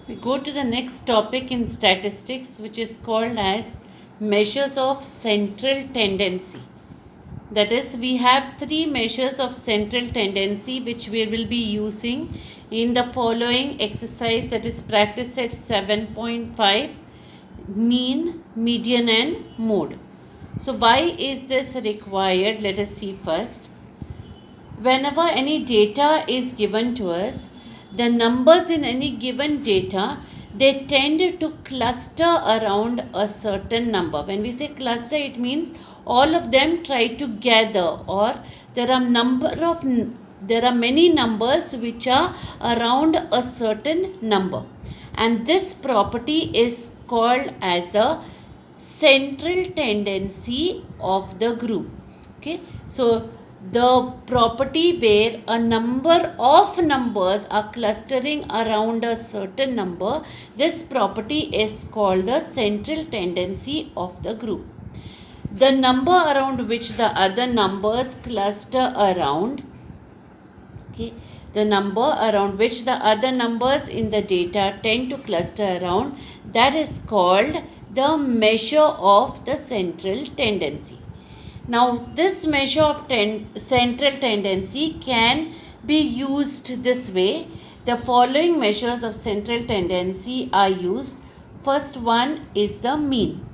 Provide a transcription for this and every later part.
We go to the next topic in statistics, which is called as measures of central tendency. That is, we have three measures of central tendency which we will be using in the following exercise, that is practice set 7.5, mean, median and mode. So why is this required? Let us see first. Whenever any data is given to us, the numbers in any given data, they tend to cluster around a certain number. When we say cluster, it means all of them try to gather, or there are many numbers which are around a certain number, and this property is called as the central tendency of the group. Okay, so the property where a number of numbers are clustering around a certain number, this property is called the central tendency of the group. The number around which the other numbers cluster around, okay, the number around which the other numbers in the data tend to cluster around, that is called the measure of the central tendency. Now, this measure of central tendency can be used this way. The following measures of central tendency are used. First one is the mean.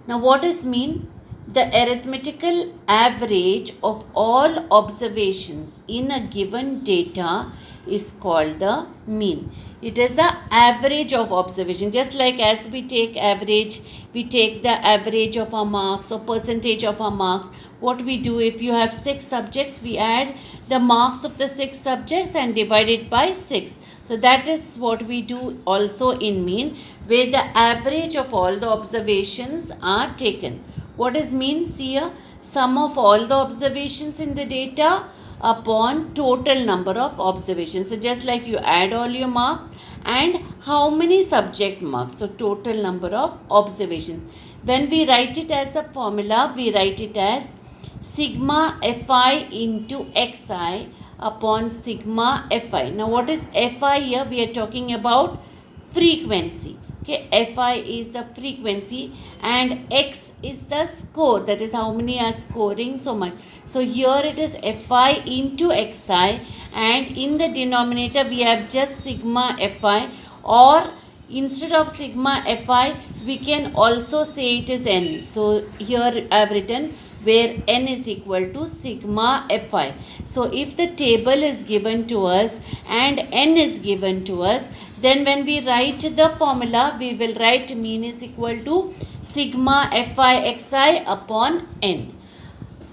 Now, what is mean? The arithmetical average of all observations in a given data is called the mean. It is the average of observation. Just like as we take average, we take the average of our marks or percentage of our marks. What we do, if you have 6 subjects, we add the marks of the 6 subjects and divide it by 6. So that is what we do also in mean, where the average of all the observations are taken. What is mean? See here, sum of all the observations in the data upon total number of observations. So just like you add all your marks and how many subject marks, so total number of observations. When we write it as a formula, we write it as sigma fi into xi upon sigma fi. Now what is fi here? We are talking about frequency. Okay, fi is the frequency and x is the score, that is how many are scoring so much. So here it is fi into xi, and in the denominator we have just sigma fi, or instead of sigma fi we can also say it is n. So here I have written where n is equal to sigma fi. So if the table is given to us and n is given to us, then when we write the formula, we will write mean is equal to sigma fi xi upon n.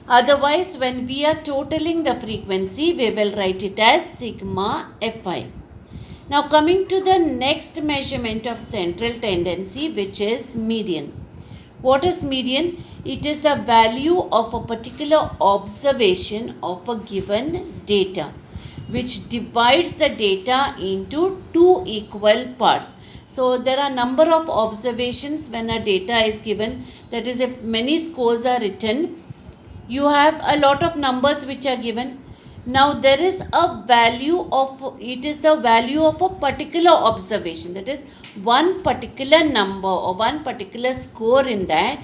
Otherwise, when we are totaling the frequency, we will write it as sigma fi. Now coming to the next measurement of central tendency, which is median. What is median? It is the value of a particular observation of a given data, which divides the data into two equal parts. So there are number of observations when a data is given. That is, if many scores are written, you have a lot of numbers which are given. Now there is a value of, it is the value of a particular observation, that is one particular number or one particular score in that,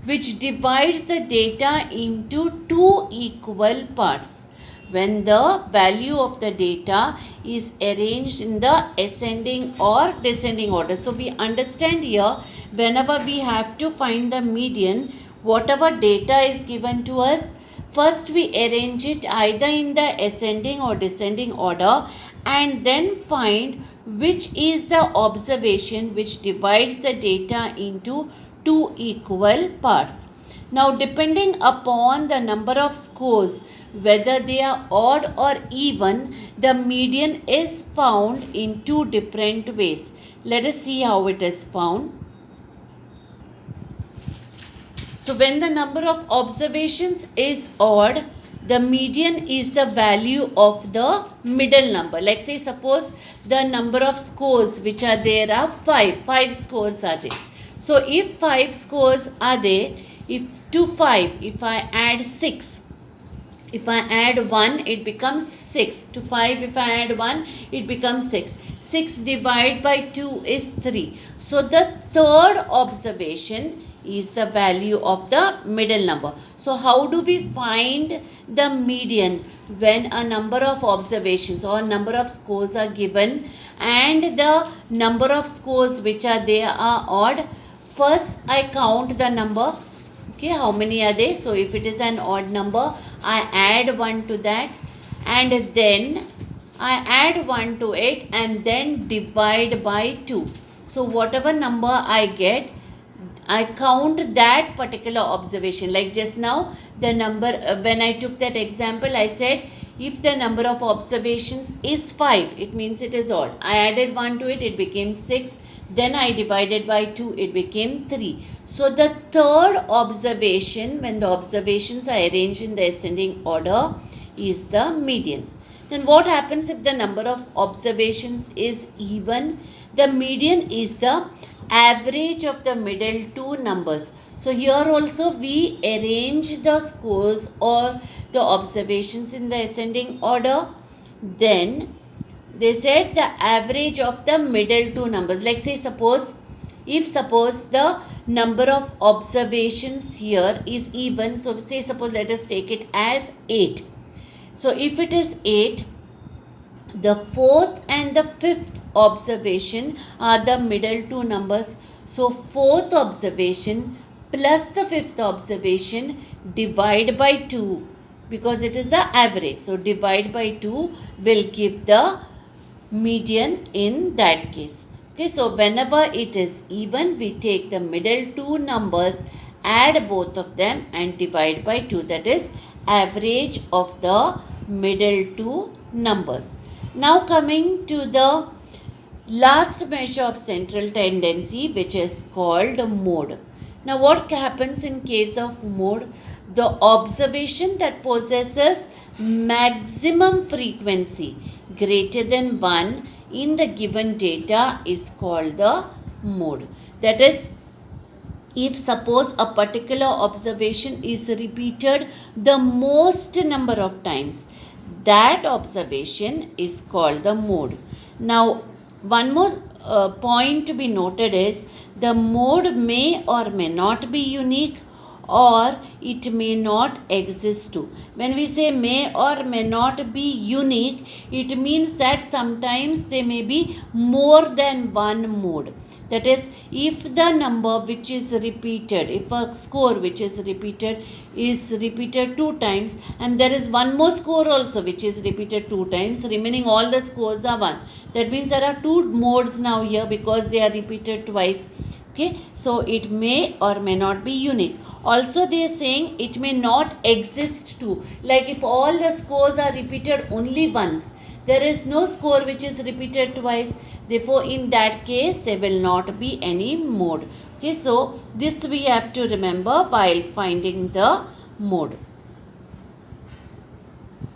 which divides the data into two equal parts when the value of the data is arranged in the ascending or descending order. So we understand here, whenever we have to find the median, whatever data is given to us, first we arrange it either in the ascending or descending order, and then find which is the observation which divides the data into two equal parts. Now depending upon the number of scores, whether they are odd or even, the median is found in two different ways. Let us see how it is found. So when the number of observations is odd, the median is the value of the middle number. Like say suppose the number of scores which are there are 5. 5 scores are there. So if 5 scores are there, if to 5, if I add 6, if I add 1, it becomes 6. To 5, if I add 1, it becomes 6. 6 divided by 2 is 3. So the third observation is the value of the middle number. So how do we find the median when a number of observations or number of scores are given and the number of scores which are there are odd? First I count the number. Okay, how many are they? So if it is an odd number, I add 1 to that, and then I add 1 to it and then divide by 2. So whatever number I get, I count that particular observation. Like just now, the number, when I took that example, I said if the number of observations is 5, it means it is odd. I added 1 to it, it became 6. Then I divided by 2, it became 3. So the third observation, when the observations are arranged in the ascending order, is the median. Then what happens if the number of observations is even? The median is the average of the middle two numbers. So here also we arrange the scores or the observations in the ascending order. Then they said the average of the middle two numbers. Like say suppose the number of observations here is even. So say suppose let us take it as 8. So if it is 8, the fourth and the fifth observation are the middle two numbers. So fourth observation plus the fifth observation divide by 2, because it is the average. So divide by 2 will give the median in that case. Okay, so whenever it is even, we take the middle two numbers, add both of them and divide by 2. That is average of the middle two numbers. Now coming to the last measure of central tendency, which is called mode. Now what happens in case of mode? The observation that possesses maximum frequency greater than 1 in the given data is called the mode. That is, if suppose a particular observation is repeated the most number of times, that observation is called the mode. Now one more point to be noted is the mode may or may not be unique, or it may not exist too. When we say may or may not be unique, it means that sometimes there may be more than one mode. That is, if the number which is repeated, if a score which is repeated 2 times, and there is one more score also which is repeated 2 times, remaining all the scores are 1. That means there are 2 modes now here because they are repeated twice. Okay, so it may or may not be unique. Also they are saying it may not exist too. Like if all the scores are repeated only once, there is no score which is repeated twice. Therefore, in that case, there will not be any mode. Okay, so this we have to remember while finding the mode.